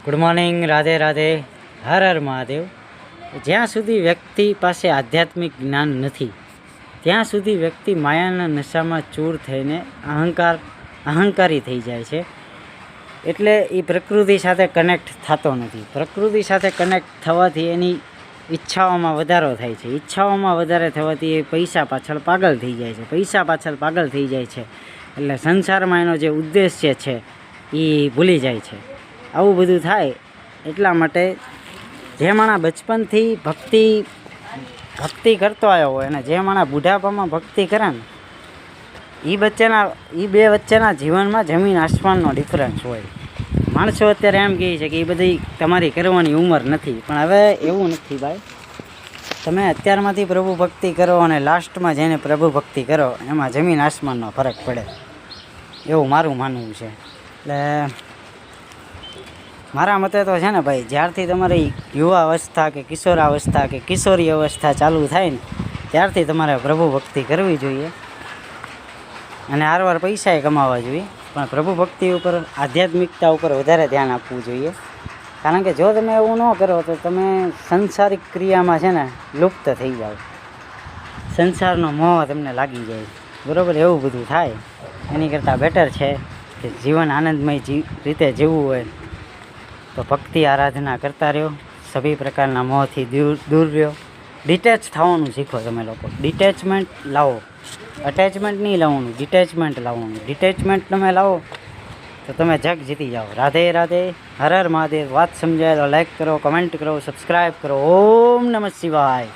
Good morning, Radhe Radhe, Har Har Mahadev. જ્યાં સુધી વ્યક્તિ પાસે આધ્યાત્મિક જ્ઞાન નથી ત્યાં સુધી વ્યક્તિ માયાના નશામાં ચૂર થઈને અહંકારી થઈ જાય છે. એટલે એ પ્રકૃતિ સાથે કનેક્ટ થતો નથી. પ્રકૃતિ સાથે કનેક્ટ થવાથી એની ઈચ્છાઓમાં વધારો થાય છે. ઈચ્છાઓમાં વધારે થવાથી એ પૈસા પાછળ પાગલ થઈ જાય છે. એટલે સંસારમાં એનો જે ઉદ્દેશ્ય છે એ ભૂલી જાય છે. આવું બધું થાય એટલા માટે જે માણસ બચપનથી ભક્તિ કરતો આવ્યો હોય અને જે માણસ બુઢાપામાં ભક્તિ કરે ને એ બે વચ્ચેના જીવનમાં જમીન આસમાનનો ડિફરન્સ હોય. માણસો અત્યારે એમ કહે છે કે એ બધી તમારી કરવાની ઉંમર નથી, પણ હવે એવું નથી ભાઈ. તમે અત્યારમાંથી પ્રભુ ભક્તિ કરો અને લાસ્ટમાં જઈને પ્રભુ ભક્તિ કરો, એમાં જમીન આસમાનનો ફરક પડે એવું મારું માનવું છે. એટલે મારા મતે તો છે ને ભાઈ, જ્યારથી તમારી યુવા અવસ્થા કે કિશોરાવસ્થા કે કિશોરી અવસ્થા ચાલુ થાય ને ત્યારથી તમારે પ્રભુ ભક્તિ કરવી જોઈએ અને આરવાર પૈસાએ કમાવા જોઈએ, પણ પ્રભુ ભક્તિ ઉપર, આધ્યાત્મિકતા ઉપર વધારે ધ્યાન આપવું જોઈએ. કારણ કે જો તમે એવું ન કરો તો તમે સંસારિક ક્રિયામાં છે ને લુપ્ત થઈ જાઓ. સંસારનો મોહ તમને લાગી જાય, બરાબર? એવું બધું થાય. એની કરતાં બેટર છે કે જીવન આનંદમય રીતે જીવવું હોય તો ભક્તિ આરાધના કરતા રહ્યો, સભી પ્રકારના મોહથી દૂર રહ્યો. ડિટેચ થવાનું શીખો તમે લોકો. ડિટેચમેન્ટ લાવો, અટેચમેન્ટ નહીં લાવવાનું, ડિટેચમેન્ટ લાવવાનું. ડિટેચમેન્ટ તમે લાવો તો તમે જગ જીતી જાઓ. રાધે રાધે, હર હર મહાદેવ. વાત સમજાય તો લાઈક કરો, કમેન્ટ કરો, સબસ્ક્રાઈબ કરો. ઓમ નમઃ શિવાય.